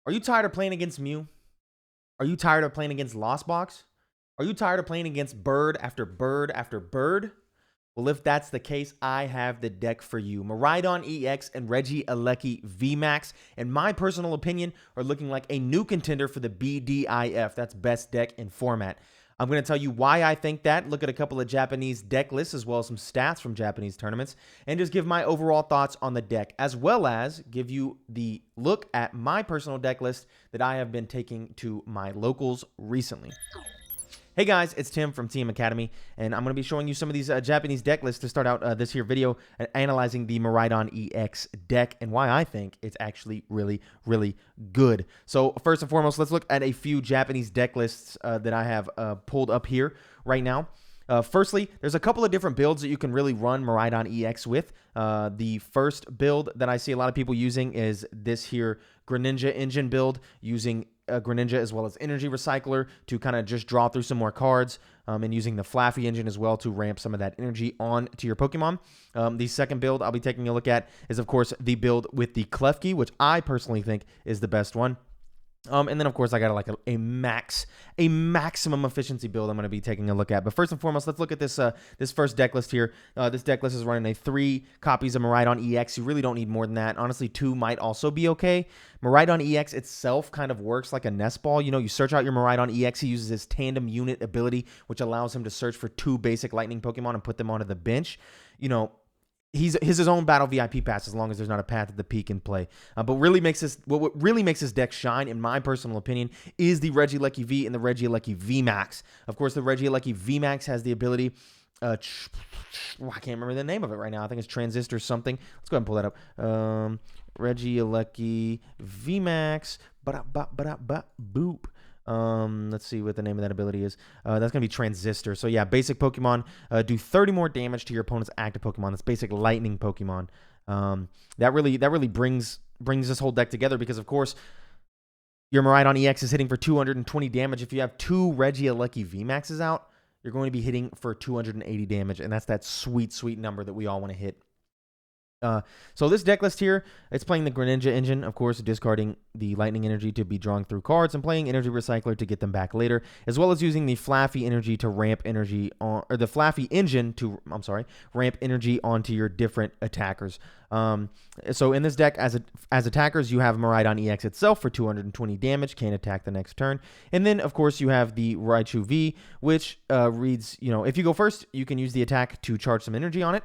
Are you tired of playing against Mew? Are you tired of playing against Lost Box? Are you tired of playing against bird after bird after bird? Well, if that's the case, I have the deck for you. Miraidon EX and Regieleki VMAX, in my personal opinion, are looking like a new contender for the BDIF. That's best deck in format. I'm going to tell you why I think that, look at a couple of Japanese deck lists as well as some stats from Japanese tournaments, and just give my overall thoughts on the deck, as well as give you the look at my personal deck list that I have been taking to my locals recently. Hey guys, it's Tim from TM Academy, and I'm going to be showing you some of these Japanese deck lists to start out this here video, analyzing the Miraidon EX deck and why I think it's actually really, really good. So first and foremost, let's look at a few Japanese deck lists that I have pulled up here right now. Firstly, there's a couple of different builds that you can really run Miraidon EX with. The first build that I see a lot of people using is this here Greninja engine build, using Greninja as well as Energy Recycler to kind of just draw through some more cards, and using the Flaffy engine as well to ramp some of that energy on to your Pokemon. The second build I'll be taking a look at is, of course, the build with the Klefki, which I personally think is the best one. And then, of course, I got like a maximum efficiency build I'm going to be taking a look at. But first and foremost, let's look at this this first deck list here. This deck list is running 3 copies of Miraidon EX. You really don't need more than that. Honestly, 2 might also be okay. Miraidon EX itself kind of works like a nest ball. You know, you search out your Miraidon EX. He uses his tandem unit ability, which allows him to search for 2 basic lightning Pokemon and put them onto the bench. You know, he's his own battle VIP pass as long as there's not a Path of the Peak in play. But what really makes this deck shine, in my personal opinion, is the Regieleki V and the Regieleki VMAX. Of course, the Regieleki VMAX has the ability. I can't remember the name of it right now. I think it's Transistor something. Let's go ahead and pull that up. Regieleki VMAX. Boop. Let's see what the name of that ability is. That's going to be Transistor. So yeah, basic Pokemon do 30 more damage to your opponent's active Pokemon. That's basic lightning Pokemon. That really brings this whole deck together, because of course your Miraidon EX is hitting for 220 damage. If you have 2 Regieleki VMAXs out, you're going to be hitting for 280 damage, and that's that sweet number that we all want to hit. So this deck list here, it's playing the Greninja engine, of course, discarding the lightning energy to be drawing through cards, and playing Energy Recycler to get them back later, as well as using the Flaffy energy to ramp energy on, or the Flaffy engine to, ramp energy onto your different attackers. So in this deck, as attackers, you have Miraidon EX itself for 220 damage, can't attack the next turn. And then, of course, you have the Raikou V, which reads, you know, if you go first, you can use the attack to charge some energy on it,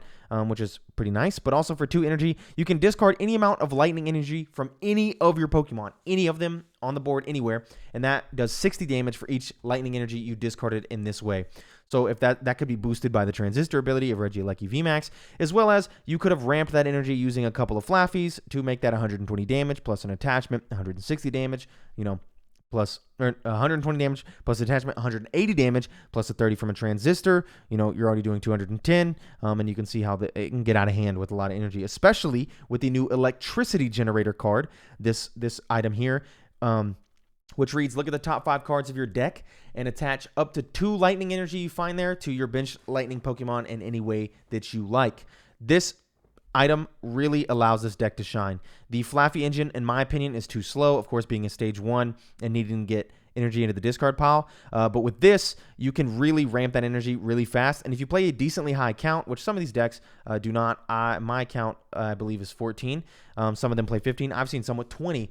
which is pretty nice. But also for 2 energy, you can discard any amount of lightning energy from any of your Pokemon, any of them on the board anywhere, and that does 60 damage for each lightning energy you discarded in this way. So if that could be boosted by the Transistor ability of Regieleki VMAX, as well as you could have ramped that energy using a couple of Flaffies to make that 120 damage plus an attachment, 160 damage, you know, plus 120 damage plus attachment, 180 damage plus a 30 from a Transistor. You know, you're already doing 210, and you can see how it can get out of hand with a lot of energy, especially with the new Electricity Generator card, this item here, which reads, look at the top 5 cards of your deck and attach up to 2 lightning energy you find there to your bench lightning Pokemon in any way that you like. This item really allows this deck to shine. The Flaffy engine, in my opinion, is too slow, of course, being a stage 1 and needing to get energy into the discard pile. But with this, you can really ramp that energy really fast. And if you play a decently high count, which some of these decks do not, my count, I believe, is 14. Some of them play 15. I've seen some with 20.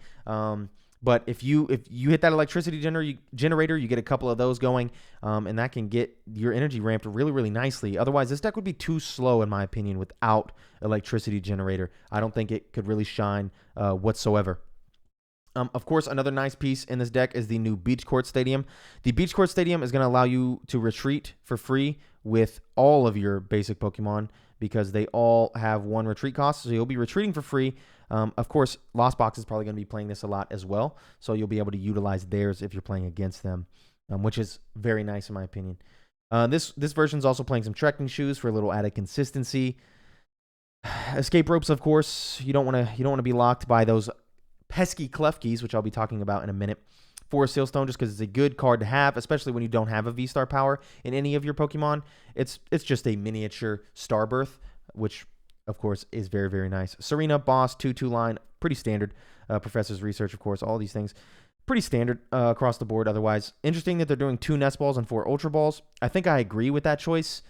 But if you hit that electricity generator, you get a couple of those going, and that can get your energy ramped really, really nicely. Otherwise, this deck would be too slow, in my opinion, without electricity generator. I don't think it could really shine whatsoever. Of course, another nice piece in this deck is the new Beach Court Stadium. The Beach Court Stadium is going to allow you to retreat for free with all of your basic Pokemon, because they all have 1 retreat cost, so you'll be retreating for free. Of course, Lost Box is probably going to be playing this a lot as well, so you'll be able to utilize theirs if you're playing against them, which is very nice in my opinion. This version is also playing some trekking shoes for a little added consistency. Escape ropes, of course, you don't want to be locked by those pesky Klefkis, which I'll be talking about in a minute. Forest Sealstone, just because it's a good card to have, especially when you don't have a V-Star power in any of your Pokemon. It's just a miniature Starbirth, which of course is very, very nice. Serena, Boss, 2/2 line, pretty standard. Professor's research, of course, all these things. Pretty standard across the board otherwise. Interesting that they're doing 2 Nest Balls and 4 Ultra Balls. I think I agree with that choice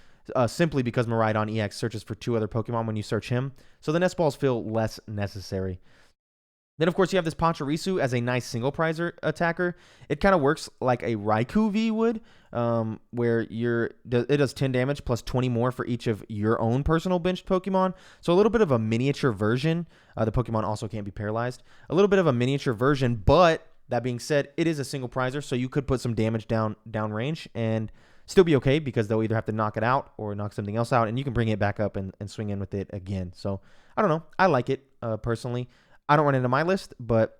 simply because Miraidon EX searches for 2 other Pokemon when you search him. So the Nest Balls feel less necessary. Then, of course, you have this Pachirisu as a nice single prizer attacker. It kind of works like a Raikou V would, where it does 10 damage plus 20 more for each of your own personal benched Pokemon. So a little bit of a miniature version. The Pokemon also can't be paralyzed. A little bit of a miniature version, but that being said, it is a single prizer, so you could put some damage down range and still be okay because they'll either have to knock it out or knock something else out, and you can bring it back up and swing in with it again. So I don't know. I like it personally. I don't run into my list, but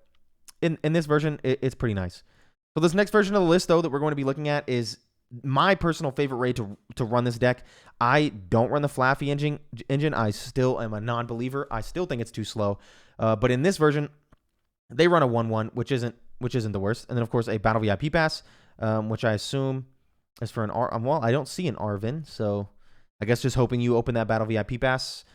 in this version, it's pretty nice. So this next version of the list, though, that we're going to be looking at is my personal favorite way to run this deck. I don't run the Flaffy engine. I still am a non-believer. I still think it's too slow. But in this version, they run a 1/1, which isn't the worst. And then, of course, a Battle VIP Pass, which I assume is for an well, I don't see an Arven, so I guess just hoping you open that Battle VIP Pass.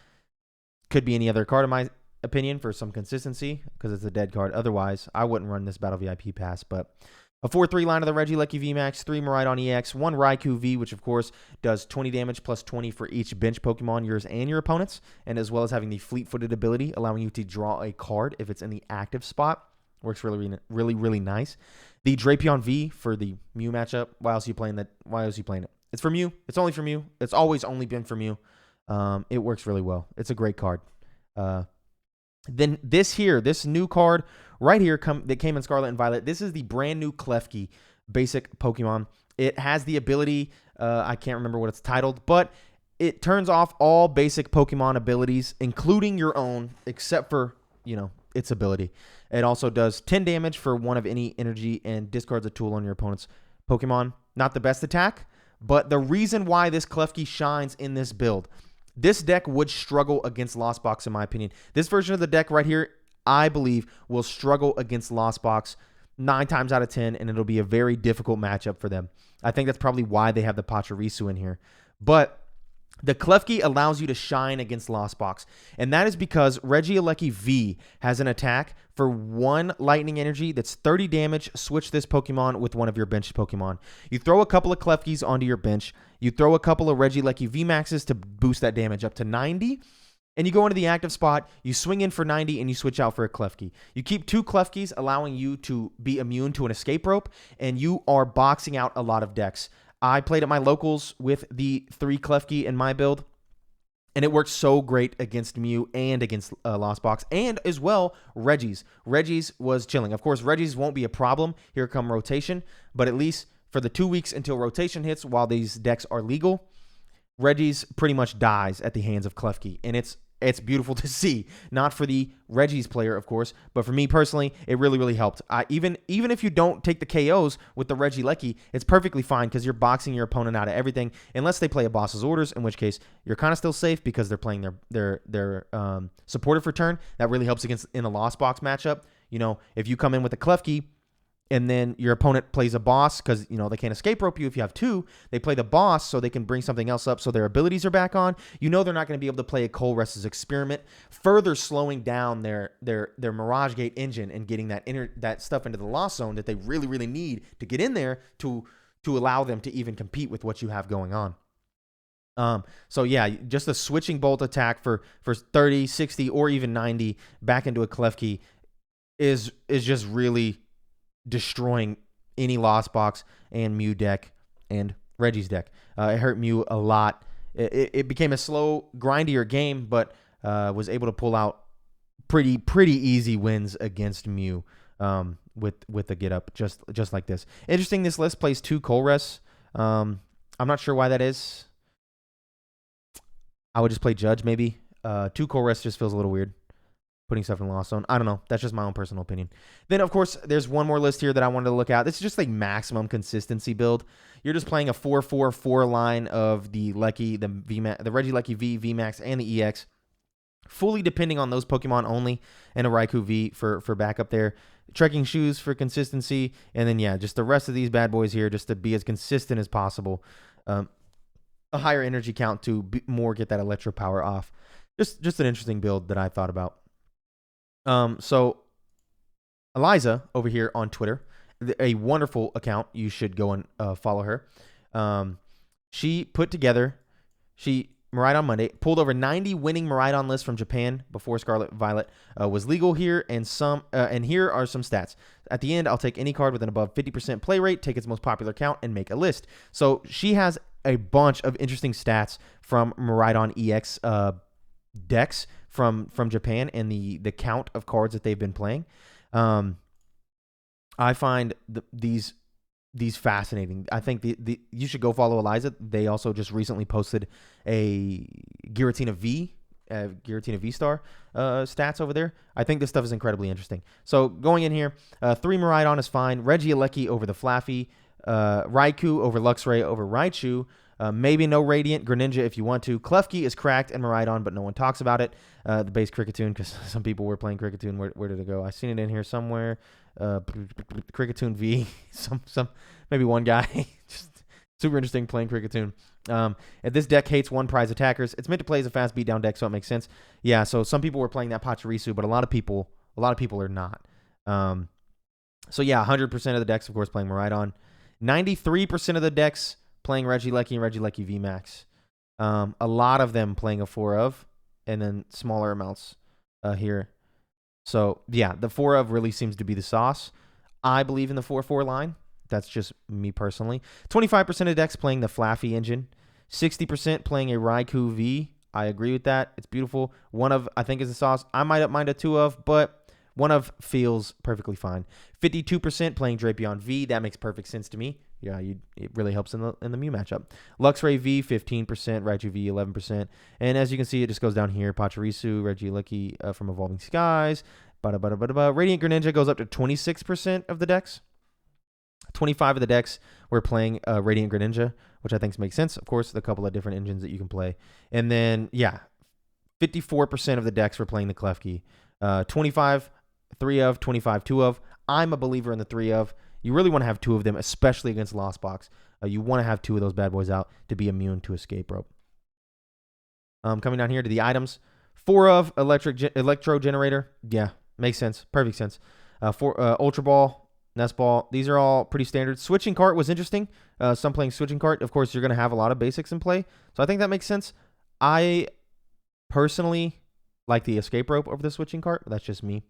Could be any other card in my opinion for some consistency because it's a dead card. Otherwise, I wouldn't run this Battle VIP Pass, but a 4/3 line of the Regieleki VMAX, 3 Miraidon EX, 1 Raikou V, which of course does 20 damage plus 20 for each bench Pokemon, yours and your opponent's, and as well as having the fleet-footed ability, allowing you to draw a card if it's in the active spot. Works really nice. The Drapion V for the Mew matchup. Why else are you playing that? Why else are you playing it? It's for Mew. It's only for Mew. It's always only been for Mew. It works really well. It's a great card. Then this new card right here that came in Scarlet and Violet. This is the brand new Klefki basic Pokemon. It has the ability, I can't remember what it's titled, but it turns off all basic Pokemon abilities, including your own, except for, its ability. It also does 10 damage for 1 of any energy and discards a tool on your opponent's Pokemon. Not the best attack, but the reason why this Klefki shines in this build. This deck would struggle against Lost Box, in my opinion. This version of the deck right here, I believe, will struggle against Lost Box 9 times out of 10, and it'll be a very difficult matchup for them. I think that's probably why they have the Pachirisu in here. But the Klefki allows you to shine against Lost Box, and that is because Regieleki V has an attack for 1 lightning energy that's 30 damage. Switch this Pokemon with 1 of your bench Pokemon. You throw a couple of Klefkis onto your bench. You throw a couple of Regieleki VMAXs to boost that damage up to 90, and you go into the active spot, you swing in for 90, and you switch out for a Klefki. You keep 2 Klefkis, allowing you to be immune to an escape rope, and you are boxing out a lot of decks. I played at my locals with the 3 Klefki in my build, and it worked so great against Mew and against Lost Box, and as well, Regis. Regis was chilling. Of course, Regis won't be a problem here come rotation, but at least for the 2 weeks until rotation hits, while these decks are legal, Regis pretty much dies at the hands of Klefki, and it's beautiful to see. Not for the Regis player, of course, but for me personally, it really helped. Even if you don't take the KOs with the Regieleki, it's perfectly fine because you're boxing your opponent out of everything, unless they play a boss's orders, in which case you're kind of still safe because they're playing their supportive return. That really helps in a Lost Box matchup. If you come in with a Klefki, and then your opponent plays a boss because, they can't escape rope you if you have 2. They play the boss so they can bring something else up so their abilities are back on. They're not going to be able to play a Colress's Experiment, further slowing down their Mirage Gate engine and getting that stuff into the Lost Zone that they really need to get in there to allow them to even compete with what you have going on. So yeah, just a switching bolt attack for 30, 60, or even 90 back into a Klefki is just really destroying any Lost Box and Mew deck and Regi's deck. It hurt Mew a lot. It became a slow, grindier game, but was able to pull out pretty easy wins against Mew with the get up just like this. Interesting, this list plays 2 Colress. I'm not sure why that is. I would just play Judge maybe. 2 Colress just feels a little weird. Putting stuff in Lost Zone. I don't know. That's just my own personal opinion. Then, of course, there's one more list here that I wanted to look at. This is just like maximum consistency build. You're just playing a 4-4-4 line of the Regieleki V, VMAX, and the EX. Fully depending on those Pokemon only, and a Raikou V for backup there. Trekking Shoes for consistency. And then, yeah, just the rest of these bad boys here just to be as consistent as possible. A higher energy count to more get that electro power off. Just an interesting build that I thought about. So Eliza over here on Twitter, a wonderful account. You should go and follow her. She put together, Miraidon Monday, pulled over 90 winning Miraidon lists from Japan before Scarlet Violet was legal here, and here are some stats. At the end, I'll take any card with an above 50% play rate, take its most popular count, and make a list. So she has a bunch of interesting stats from Miraidon EX decks from Japan and the count of cards that they've been playing. I find these fascinating. I think you should go follow Eliza. They also just recently posted a Giratina V star stats over there. I think this stuff is incredibly interesting. So going in here, 3 Miraidon is fine. Regieleki over the Flaffy, Raikou over Luxray over Raichu. Maybe no Radiant Greninja if you want to. Klefki is cracked and Miraidon, but no one talks about it. The base Kricketune, because some people were playing Kricketune. Where did it go? I seen it in here somewhere. Kricketune V. some maybe one guy. Just super interesting playing Kricketune. And this deck hates one prize attackers. It's meant to play as a fast beatdown deck, so it makes sense. Yeah, so some people were playing that Pachirisu, but a lot of people are not. So yeah, 100% of the decks, of course, playing Miraidon. 93% of the decks playing Regieleki and Regieleki VMAX. A lot of them playing a 4 of, and then smaller amounts here. So yeah, the 4 of really seems to be the sauce. I believe in the 4/4 line. That's just me personally. 25% of decks playing the Flaffy engine. 60% playing a Raikou V. I agree with that. It's beautiful. 1 of, I think, is the sauce. I might up mind a 2 of, but 1 of feels perfectly fine. 52% playing Drapion V. That makes perfect sense to me. Yeah, it really helps in the Mew matchup. Luxray V, 15%. Raichu V, 11%. And as you can see, it just goes down here. Pachirisu, Regieleki from Evolving Skies. Radiant Greninja goes up to 26% of the decks. 25 of the decks were playing Radiant Greninja, which I think makes sense. Of course, a couple of different engines that you can play. And then, yeah, 54% of the decks were playing the Klefki. 25, 3 of, 25, 2 of. I'm a believer in the 3 of. You really want to have 2 of them, especially against Lost Box. You want to have 2 of those bad boys out to be immune to Escape Rope. Coming down here to the items. 4 of Electro Generator. Yeah, makes sense. Perfect sense. 4 Ultra Ball, Nest Ball. These are all pretty standard. Switching Cart was interesting. Some playing Switching Cart. Of course, you're going to have a lot of basics in play. So I think that makes sense. I personally like the Escape Rope over the Switching Cart. That's just me.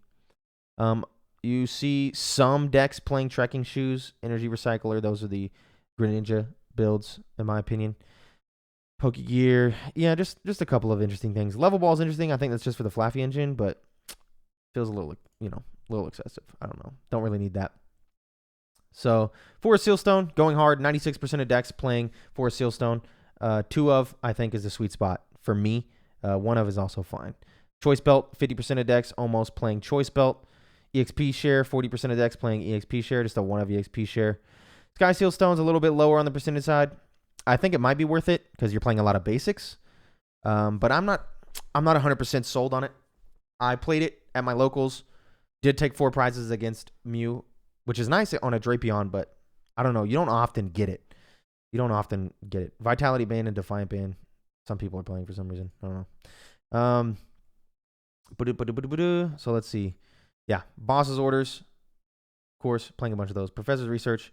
You see some decks playing Trekking Shoes, Energy Recycler. Those are the Greninja builds, in my opinion. Pokegear. Yeah, just a couple of interesting things. Level Ball is interesting. I think that's just for the Flaffy engine, but feels a little, a little excessive. I don't know. Don't really need that. So, Forest Sealstone, going hard. 96% of decks playing Forest Sealstone. 2 of, I think, is the sweet spot for me. 1 of is also fine. Choice Belt, 50% of decks almost playing Choice Belt. EXP share, 40% of decks playing EXP share, just a 1 of EXP share. Sky Seal Stone's a little bit lower on the percentage side. I think it might be worth it because you're playing a lot of basics. But I'm not 100% sold on it. I played it at my locals. Did take 4 prizes against Mew, which is nice on a Drapion, but I don't know. You don't often get it. Vitality Band and Defiant Band. Some people are playing for some reason. I don't know. So let's see. Yeah, Boss's Orders, of course, playing a bunch of those. Professor's Research.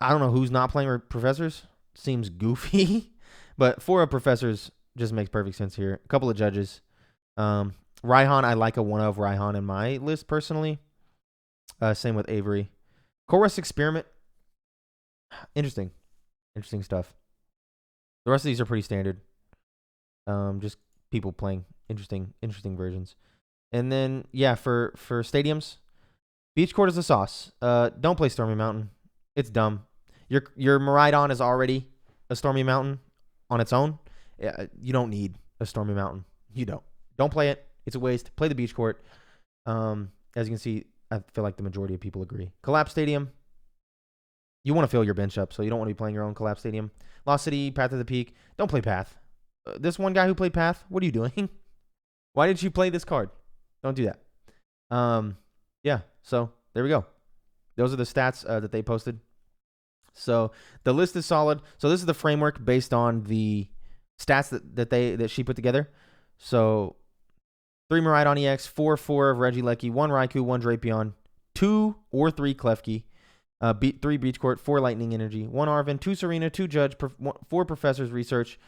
I don't know who's not playing Professors. Seems goofy, but 4 of Professors just makes perfect sense here. A couple of Judges. Raihan, I like a 1 of Raihan in my list personally. Same with Avery. Chorus Experiment. Interesting stuff. The rest of these are pretty standard. Just people playing interesting versions. And then, yeah, for stadiums, Beach Court is the sauce. Don't play Stormy Mountain. It's dumb. Your Miraidon is already a Stormy Mountain on its own. You don't need a Stormy Mountain. You don't. Don't play it. It's a waste. Play the Beach Court. As you can see, I feel like the majority of people agree. Collapse Stadium. You want to fill your bench up, so you don't want to be playing your own Collapse Stadium. Lost City, Path of the Peak. Don't play Path. This one guy who played Path, what are you doing? Why did you play this card? Don't do that. Yeah, so there we go. Those are the stats that they posted. So the list is solid. So this is the framework based on the stats that she put together. So 3 Miraidon EX, 4 of Regieleki, 1 Raikou, 1 Drapion, 2 or 3 Klefki, 3 Beach Court, 4 Lightning Energy, 1 Arven, 2 Serena, 2 Judge, 4 Professor's Research,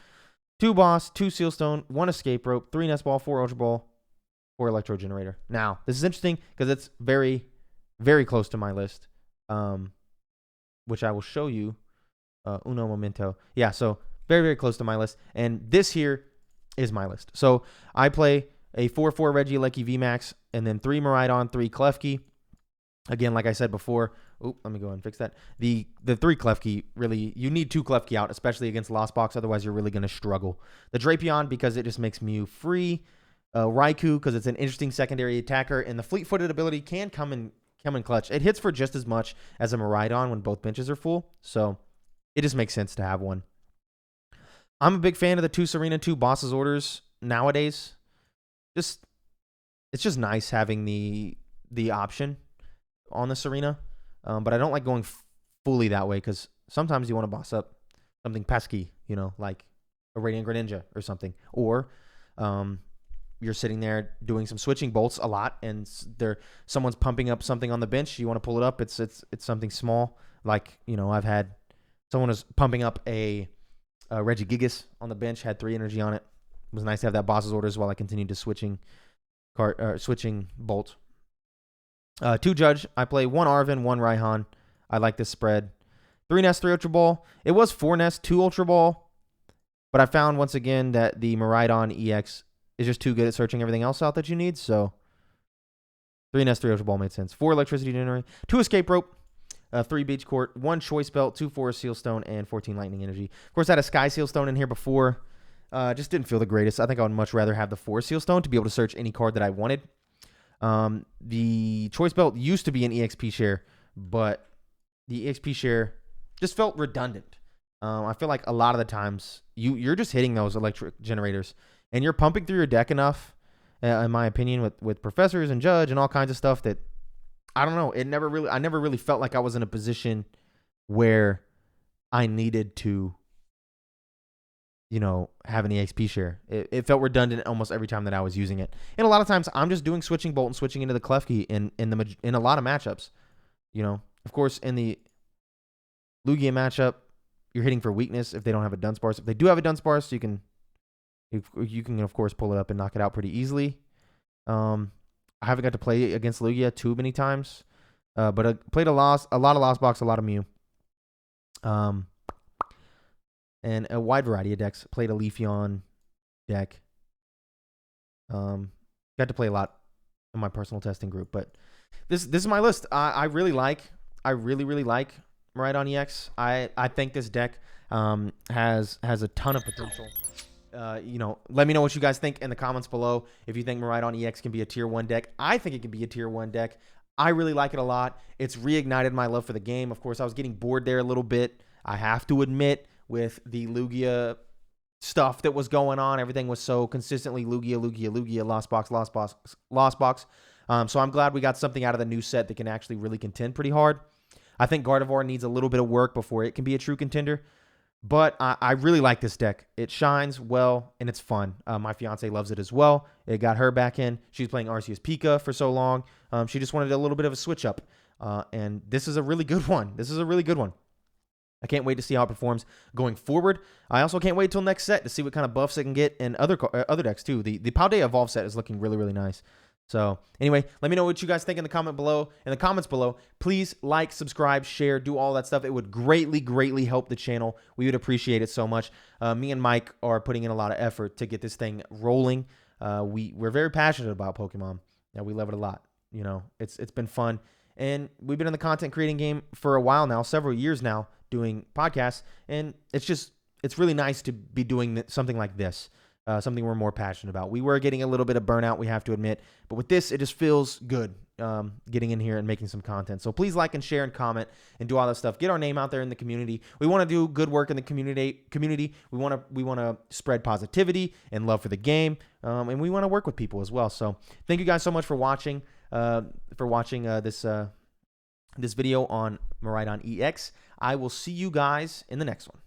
2 Boss, 2 Sealstone, 1 Escape Rope, 3 Nest Ball, 4 Ultra Ball, 4 Electro Generator. Now, this is interesting because it's very, very close to my list, which I will show you. Uno momento. Yeah, so very, very close to my list. And this here is my list. So I play a 4/4 Regieleki VMAX and then 3 Miraidon, 3 Klefki. Again, like I said before, let me go ahead and fix that. The 3 Klefki, really, you need 2 Klefki out, especially against Lost Box. Otherwise, you're really going to struggle. The Drapion, because it just makes Mew free. Raikou, because it's an interesting secondary attacker. And the fleet-footed ability can come in clutch. It hits for just as much as a Miraidon when both benches are full. So it just makes sense to have one. I'm a big fan of the 2 Serena, 2 Boss's Orders nowadays. It's just nice having the option on the Serena. But I don't like going fully that way because sometimes you want to boss up something pesky, like a Radiant Greninja or something. Or you're sitting there doing some switching bolts a lot and someone's pumping up something on the bench. You want to pull it up. It's something small. Like, I've had someone was pumping up a Regieleki on the bench, had 3 energy on it. It was nice to have that Boss's Orders while I continued to switching bolt. 2 Judge. I play 1 Arven, 1 Raihan. I like this spread. 3 Nest, 3 Ultra Ball. It was 4 Nest, 2 Ultra Ball. But I found once again that the Miraidon EX is just too good at searching everything else out that you need. So 3 Nest, 3 Ultra Ball made sense. 4 Electricity Generator. 2 Escape Rope. 3 Beach Court. 1 Choice Belt. 2 Forest Sealstone. And 14 Lightning Energy. Of course, I had a Sky Sealstone in here before. Just didn't feel the greatest. I think I would much rather have the Forest Sealstone to be able to search any card that I wanted. The Choice Belt used to be an EXP share, but the EXP share just felt redundant. I feel like a lot of the times you're just hitting those electric generators and you're pumping through your deck enough, in my opinion, with professors and judge and all kinds of stuff that I don't know. I never really felt like I was in a position where I needed to, have an EXP share. It felt redundant almost every time that I was using it. And a lot of times I'm just doing switching bolt and switching into the Klefki in a lot of matchups. Of course, in the Lugia matchup, you're hitting for weakness if they don't have a Dunsparce. If they do have a Dunsparce, you can of course pull it up and knock it out pretty easily. I haven't got to play against Lugia too many times, but I played a lot of Lost Box, a lot of Mew. And a wide variety of decks. Played a Leafeon deck. Got to play a lot in my personal testing group. But this is my list. I really like Miraidon EX. I think this deck has a ton of potential. Let me know what you guys think in the comments below. If you think Miraidon EX can be a tier 1 deck. I think it can be a tier 1 deck. I really like it a lot. It's reignited my love for the game. Of course, I was getting bored there a little bit. I have to admit, with the Lugia stuff that was going on. Everything was so consistently Lugia, Lost Box. So I'm glad we got something out of the new set that can actually really contend pretty hard. I think Gardevoir needs a little bit of work before it can be a true contender. But I really like this deck. It shines well, and it's fun. My fiance loves it as well. It got her back in. She was playing Arceus Pika for so long. She just wanted a little bit of a switch up. And this is a really good one. I can't wait to see how it performs going forward. I also can't wait till next set to see what kind of buffs it can get in other decks too. The Paldea Evolve set is looking really, really nice. So anyway, let me know what you guys think in the comments below. Please like, subscribe, share, do all that stuff. It would greatly, greatly help the channel. We would appreciate it so much. Me and Mike are putting in a lot of effort to get this thing rolling. We're very passionate about Pokemon. We love it a lot. It's been fun. And we've been in the content creating game for a while now, several years now, doing podcasts, and it's really nice to be doing something like this, something we're more passionate about. We were getting a little bit of burnout, we have to admit, but with this, it just feels good getting in here and making some content. So please like and share and comment and do all that stuff. Get our name out there in the community. We want to do good work in the community. We want to spread positivity and love for the game, and we want to work with people as well. So thank you guys so much for watching. This video on Miraidon EX. I will see you guys in the next one.